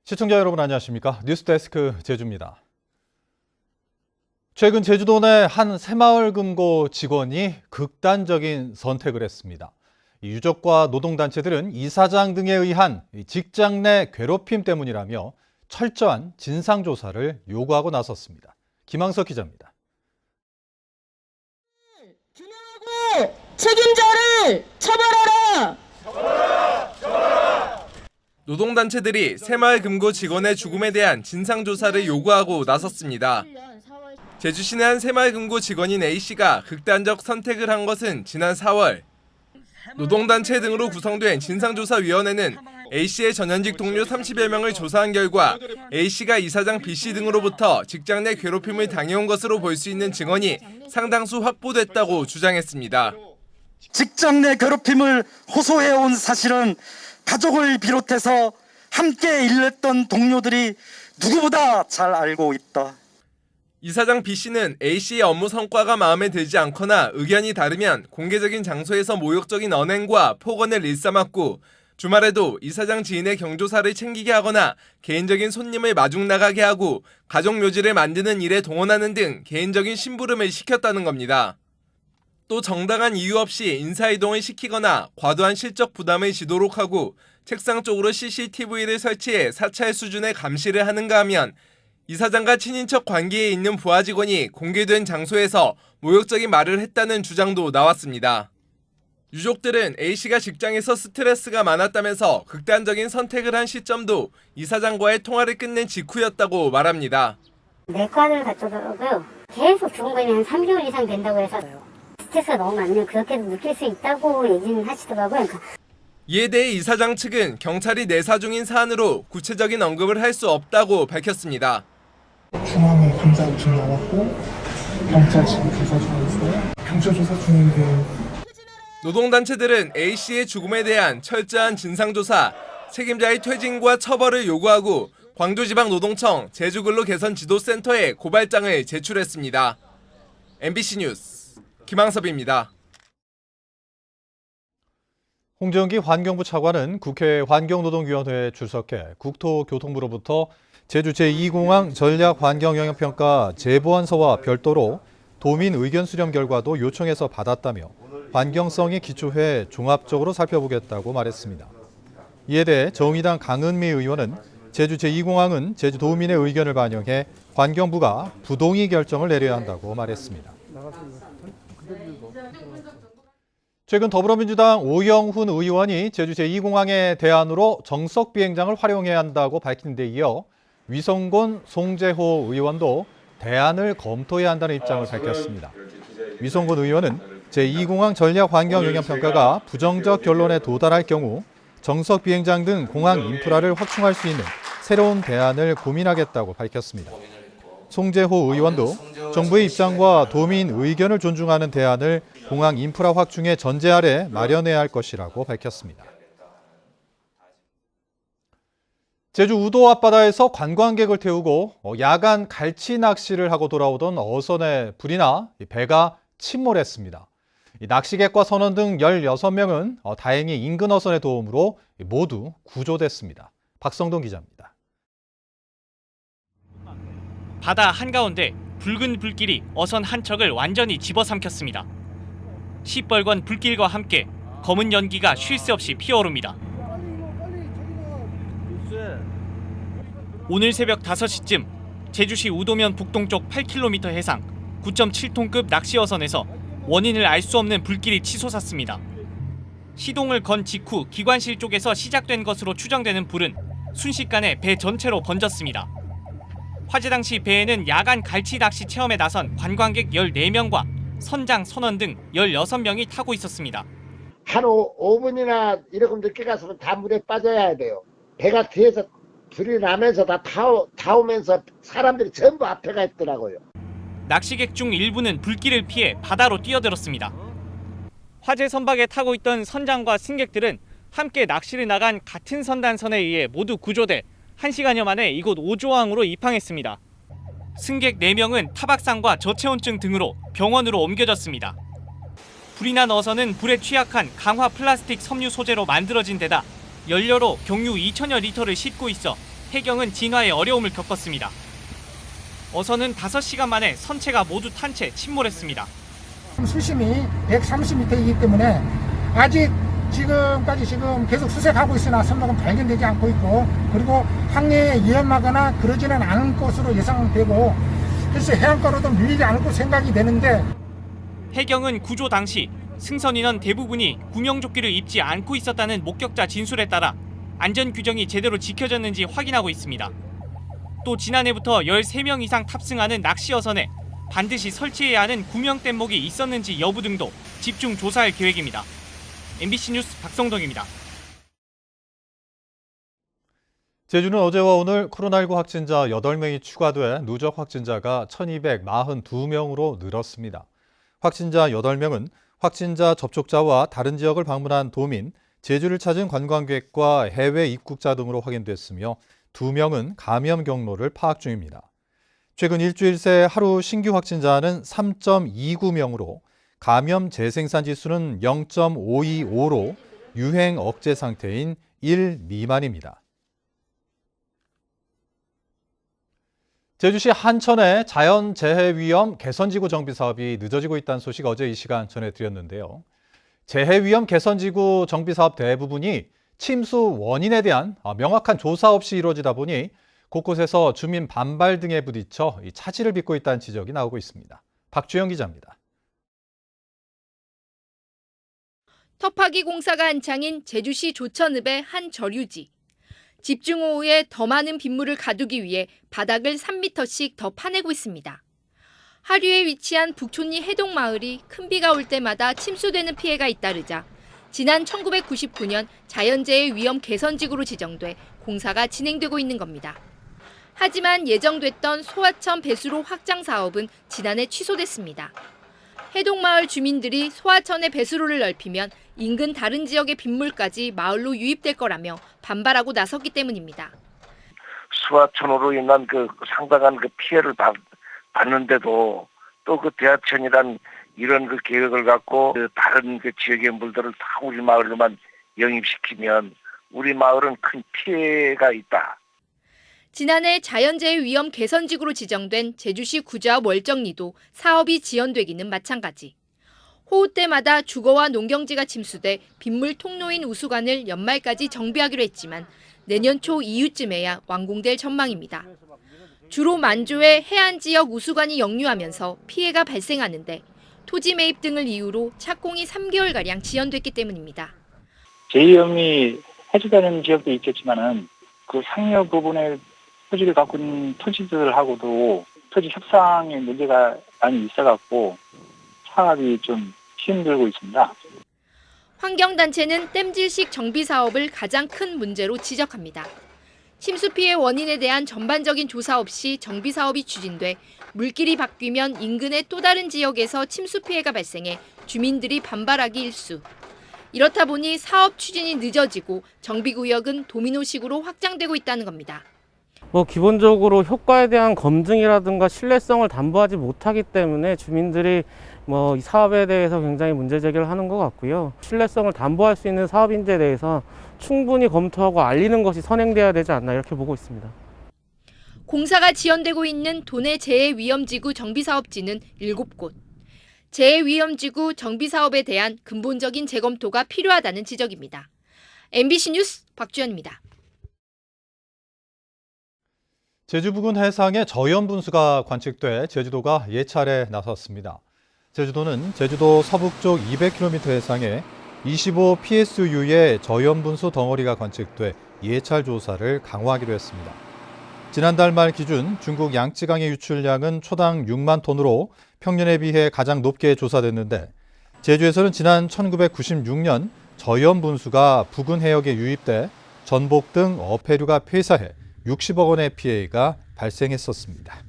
시청자 여러분 안녕하십니까? 뉴스데스크 제주입니다. 최근 제주도 내 한 새마을 금고 직원이 극단적인 선택을 했습니다. 유족과 노동단체들은 이사장 등에 의한 직장 내 괴롭힘 때문이라며 철저한 진상조사를 요구하고 나섰습니다. 김항석 기자입니다. 규명하고 책임자를 처벌하라! 노동단체들이 새마을 금고 직원의 죽음에 대한 진상조사를 요구하고 나섰습니다. 제주시내 한 새마을 금고 직원인 A씨가 극단적 선택을 한 것은 지난 4월. 노동단체 등으로 구성된 진상조사위원회는 A씨의 전현직 동료 30여 명을 조사한 결과 A씨가 이사장 B씨 등으로부터 직장 내 괴롭힘을 당해온 것으로 볼 수 있는 증언이 상당수 확보됐다고 주장했습니다. 직장 내 괴롭힘을 호소해온 사실은 가족을 비롯해서 함께 일했던 동료들이 누구보다 잘 알고 있다. 이사장 B씨는 A씨의 업무 성과가 마음에 들지 않거나 의견이 다르면 공개적인 장소에서 모욕적인 언행과 폭언을 일삼았고, 주말에도 이사장 지인의 경조사를 챙기게 하거나 개인적인 손님을 마중 나가게 하고 가족 묘지를 만드는 일에 동원하는 등 개인적인 심부름을 시켰다는 겁니다. 또 정당한 이유 없이 인사이동을 시키거나 과도한 실적 부담을 지도록 하고 책상 쪽으로 CCTV를 설치해 사찰 수준의 감시를 하는가 하면 이사장과 친인척 관계에 있는 부하 직원이 공개된 장소에서 모욕적인 말을 했다는 주장도 나왔습니다. 유족들은 A씨가 직장에서 스트레스가 많았다면서 극단적인 선택을 한 시점도 이사장과의 통화를 끝낸 직후였다고 말합니다. 내과를 갔더라고요. 계속 죽은 거는 한 3개월 이상 된다고 해서 스트레스가 너무 많으면 그렇게도 느낄 수 있다고 얘기는 하시더라고요. 이에 대해 이사장 측은 경찰이 내사 중인 사안으로 구체적인 언급을 할 수 없다고 밝혔습니다. 중앙에 감사요청 나왔고 경찰 지금 조사 중에 있어요. 경찰 조사 중인데 노동단체들은 A씨의 죽음에 대한 철저한 진상조사, 책임자의 퇴진과 처벌을 요구하고 광주지방노동청 제주근로개선지도센터에 고발장을 제출했습니다. MBC 뉴스 김항섭입니다. 홍정기 환경부 차관은 국회 환경노동위원회에 출석해 국토교통부로부터 제주 제2공항 전략환경영향평가 제보안서와 별도로 도민 의견 수렴 결과도 요청해서 받았다며 환경성에 기초해 종합적으로 살펴보겠다고 말했습니다. 이에 대해 정의당 강은미 의원은 제주 제2공항은 제주도민의 의견을 반영해 환경부가 부동의 결정을 내려야 한다고 말했습니다. 최근 더불어민주당 오영훈 의원이 제주 제2공항의 대안으로 정석 비행장을 활용해야 한다고 밝힌 데 이어 위성곤 송재호 의원도 대안을 검토해야 한다는 입장을 밝혔습니다. 위성곤 의원은 제2공항 전략환경영향평가가 부정적 결론에 도달할 경우 정석 비행장 등 공항 인프라를 확충할 수 있는 새로운 대안을 고민하겠다고 밝혔습니다. 송재호 의원도 정부의 입장과 도민 의견을 존중하는 대안을 공항 인프라 확충의 전제 아래 마련해야 할 것이라고 밝혔습니다. 제주 우도 앞바다에서 관광객을 태우고 야간 갈치 낚시를 하고 돌아오던 어선에 불이 나 배가 침몰했습니다. 낚시객과 선원 등 16명은 다행히 인근 어선의 도움으로 모두 구조됐습니다. 박성동 기자입니다. 바다 한가운데 붉은 불길이 어선 한 척을 완전히 집어삼켰습니다. 시뻘건 불길과 함께 검은 연기가 쉴 새 없이 피어오릅니다. 오늘 새벽 5시쯤 제주시 우도면 북동쪽 8km 해상 9.7톤급 낚시어선에서 원인을 알 수 없는 불길이 치솟았습니다. 시동을 건 직후 기관실 쪽에서 시작된 것으로 추정되는 불은 순식간에 배 전체로 번졌습니다. 화재 당시 배에는 야간 갈치 낚시 체험에 나선 관광객 14명과 선장, 선원 등 16명이 타고 있었습니다. 한 5분이나 이렇게 늦게 가서는 다 물에 빠져야 돼요. 배가 뒤에서 불이 나면서 다 타오면서 사람들이 전부 앞에 가 있더라고요. 낚시객 중 일부는 불길을 피해 바다로 뛰어들었습니다. 화재 선박에 타고 있던 선장과 승객들은 함께 낚시를 나간 같은 선단선에 의해 모두 구조돼 1시간여 만에 이곳 오조항으로 입항했습니다. 승객 4명은 타박상과 저체온증 등으로 병원으로 옮겨졌습니다. 불이 난 어선은 불에 취약한 강화 플라스틱 섬유 소재로 만들어진 데다 연료로 경유 2,000여 리터를 싣고 있어 해경은 진화에 어려움을 겪었습니다. 어선은 5시간 만에 선체가 모두 탄 채 침몰했습니다. 수심이 130m이기 때문에 아직 지금까지 계속 수색하고 있으나 선박은 발견되지 않고 있고, 그리고 항해에 위험하거나 그러지는 않은 것으로 예상되고, 그래서 해안가로도 밀리지 않을 것 생각이 되는데, 해경은 구조 당시 승선 인원 대부분이 구명조끼를 입지 않고 있었다는 목격자 진술에 따라 안전 규정이 제대로 지켜졌는지 확인하고 있습니다. 또 지난해부터 13명 이상 탑승하는 낚시어선에 반드시 설치해야 하는 구명 뗏목이 있었는지 여부 등도 집중 조사할 계획입니다. MBC 뉴스 박성동입니다. 제주는 어제와 오늘 코로나19 확진자 8명이 추가돼 누적 확진자가 1,242명으로 늘었습니다. 확진자 8명은 확진자 접촉자와 다른 지역을 방문한 도민, 제주를 찾은 관광객과 해외 입국자 등으로 확인됐으며 2명은 감염 경로를 파악 중입니다. 최근 일주일 새 하루 신규 확진자는 3.29명으로 감염 재생산 지수는 0.525로 유행 억제 상태인 1 미만입니다. 제주시 한천의 자연재해 위험 개선지구 정비 사업이 늦어지고 있다는 소식 어제 이 시간 전해드렸는데요. 재해 위험 개선지구 정비 사업 대부분이 침수 원인에 대한 명확한 조사 없이 이루어지다 보니 곳곳에서 주민 반발 등에 부딪혀 차질을 빚고 있다는 지적이 나오고 있습니다. 박주영 기자입니다. 터파기 공사가 한창인 제주시 조천읍의 한 저류지. 집중호우에 더 많은 빗물을 가두기 위해 바닥을 3m씩 더 파내고 있습니다. 하류에 위치한 북촌리 해동마을이 큰 비가 올 때마다 침수되는 피해가 잇따르자 지난 1999년 자연재해 위험 개선지구로 지정돼 공사가 진행되고 있는 겁니다. 하지만 예정됐던 소하천 배수로 확장 사업은 지난해 취소됐습니다. 해동마을 주민들이 소하천의 배수로를 넓히면 인근 다른 지역의 빗물까지 마을로 유입될 거라며 반발하고 나섰기 때문입니다. 수하천으로 인한 상당한 피해를 받는데도 또 대하천이란 이런 계획을 갖고 다른 지역의 물들을 다 우리 마을로만 영입시키면 우리 마을은 큰 피해가 있다. 지난해 자연재해 위험 개선지구로 지정된 제주시 구좌읍 월정리도 사업이 지연되기는 마찬가지. 호우 때마다 주거와 농경지가 침수돼 빗물 통로인 우수관을 연말까지 정비하기로 했지만 내년 초 이후쯤에야 완공될 전망입니다. 주로 만조에 해안 지역 우수관이 역류하면서 피해가 발생하는데 토지 매입 등을 이유로 착공이 3개월가량 지연됐기 때문입니다. 재위험이 해소되는 지역도 있겠지만은 그 상여 부분에 토지를 갖고 있는 토지들하고도 토지 협상에 문제가 많이 있어갖고 사업이 좀 힘들고 있습니다. 환경단체는 댐질식 정비 사업을 가장 큰 문제로 지적합니다. 침수 피해 원인에 대한 전반적인 조사 없이 정비 사업이 추진돼 물길이 바뀌면 인근의 또 다른 지역에서 침수 피해가 발생해 주민들이 반발하기 일쑤. 이렇다 보니 사업 추진이 늦어지고 정비구역은 도미노식으로 확장되고 있다는 겁니다. 기본적으로 효과에 대한 검증이라든가 신뢰성을 담보하지 못하기 때문에 주민들이 이 사업에 대해서 굉장히 문제 제기를 하는 것 같고요. 신뢰성을 담보할 수 있는 사업인지에 대해서 충분히 검토하고 알리는 것이 선행돼야 되지 않나 이렇게 보고 있습니다. 공사가 지연되고 있는 도내 재해위험지구 정비사업지는 7곳. 재해위험지구 정비사업에 대한 근본적인 재검토가 필요하다는 지적입니다. MBC 뉴스 박주연입니다. 제주 부근 해상에 저염분수가 관측돼 제주도가 예찰에 나섰습니다. 제주도는 제주도 서북쪽 200km 해상에 25 PSU의 저염분수 덩어리가 관측돼 예찰 조사를 강화하기로 했습니다. 지난달 말 기준 중국 양쯔강의 유출량은 초당 6만 톤으로 평년에 비해 가장 높게 조사됐는데 제주에서는 지난 1996년 저염분수가 부근 해역에 유입돼 전복 등 어패류가 폐사해 60억 원의 피해가 발생했었습니다.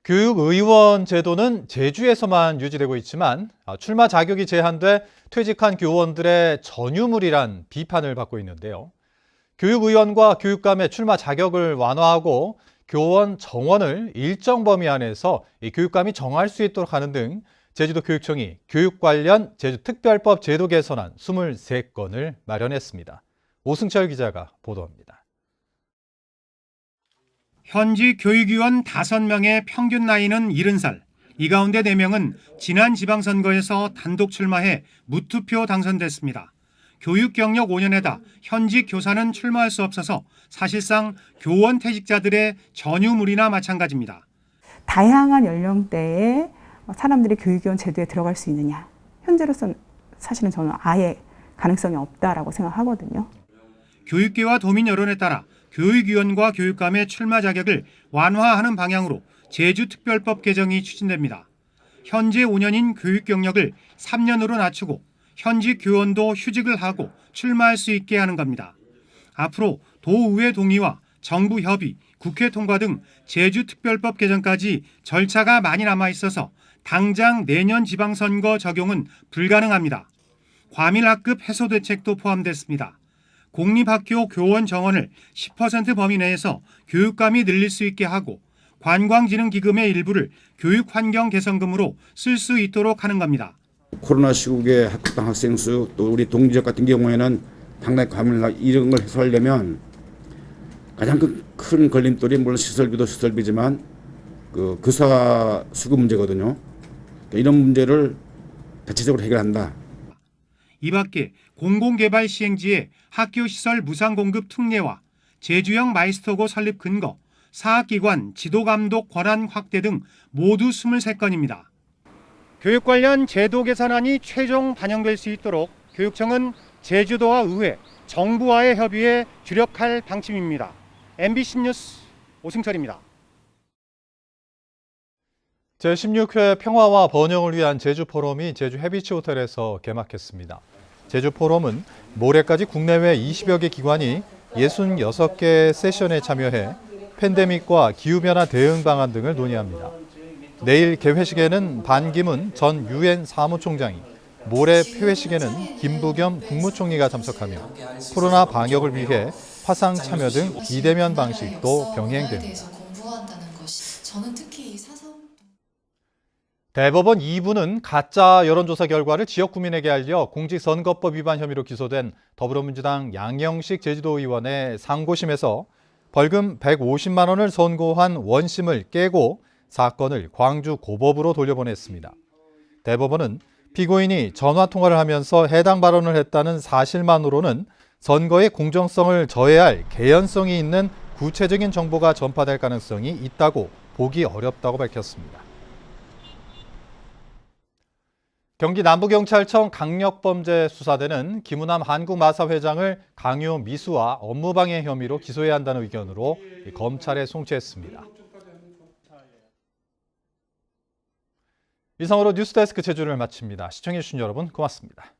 교육의원 제도는 제주에서만 유지되고 있지만 출마 자격이 제한돼 퇴직한 교원들의 전유물이란 비판을 받고 있는데요. 교육의원과 교육감의 출마 자격을 완화하고 교원 정원을 일정 범위 안에서 교육감이 정할 수 있도록 하는 등 제주도 교육청이 교육 관련 제주특별법 제도 개선안 23건을 마련했습니다. 오승철 기자가 보도합니다. 현지 교육위원 5명의 평균 나이는 70살. 이 가운데 4명은 지난 지방선거에서 단독 출마해 무투표 당선됐습니다. 교육 경력 5년에다 현직 교사는 출마할 수 없어서 사실상 교원 퇴직자들의 전유물이나 마찬가지입니다. 다양한 연령대의 사람들이 교육위원 제도에 들어갈 수 있느냐. 현재로서는 사실은 저는 아예 가능성이 없다라고 생각하거든요. 교육계와 도민 여론에 따라 교육위원과 교육감의 출마 자격을 완화하는 방향으로 제주특별법 개정이 추진됩니다. 현재 5년인 교육 경력을 3년으로 낮추고 현직 교원도 휴직을 하고 출마할 수 있게 하는 겁니다. 앞으로 도의회 동의와 정부 협의, 국회 통과 등 제주특별법 개정까지 절차가 많이 남아 있어서 당장 내년 지방선거 적용은 불가능합니다. 과밀학급 해소 대책도 포함됐습니다. 공립학교 교원 정원을 10% 범위 내에서 교육감이 늘릴 수 있게 하고 관광진흥기금의 일부를 교육환경 개선금으로 쓸 수 있도록 하는 겁니다. 코로나 시국에 학급당 학생 수, 또 우리 동지역 같은 경우에는 당내 과밀학 이런 걸 해소하려면 가장 큰 걸림돌이 물론 시설비도 시설비지만 그 교사 수급 문제거든요. 이런 문제를 대체적으로 해결한다. 이 밖에 공공개발 시행지에 학교시설 무상공급 특례와 제주형 마이스터고 설립 근거, 사학기관 지도감독 권한 확대 등 모두 23건입니다. 교육 관련 제도 개선안이 최종 반영될 수 있도록 교육청은 제주도와 의회, 정부와의 협의에 주력할 방침입니다. MBC 뉴스 오승철입니다. 제16회 평화와 번영을 위한 제주포럼이 제주 해비치 호텔에서 개막했습니다. 제주포럼은 모레까지 국내외 20여 개 기관이 66개 세션에 참여해 팬데믹과 기후변화 대응 방안 등을 논의합니다. 내일 개회식에는 반기문 전 유엔 사무총장이, 모레 폐회식에는 김부겸 국무총리가 참석하며 코로나 방역을 위해 화상 참여 등 비대면 방식도 병행됩니다. 대법원 2부는 가짜 여론조사 결과를 지역 구민에게 알려 공직선거법 위반 혐의로 기소된 더불어민주당 양영식 제주도 의원의 상고심에서 벌금 150만 원을 선고한 원심을 깨고 사건을 광주 고법으로 돌려보냈습니다. 대법원은 피고인이 전화통화를 하면서 해당 발언을 했다는 사실만으로는 선거의 공정성을 저해할 개연성이 있는 구체적인 정보가 전파될 가능성이 있다고 보기 어렵다고 밝혔습니다. 경기 남부경찰청 강력범죄수사대는 김우남 한국마사 회장을 강요 미수와 업무방해 혐의로 기소해야 한다는 의견으로 검찰에 송치했습니다. 이상으로 뉴스데스크 제주를 마칩니다. 시청해주신 여러분 고맙습니다.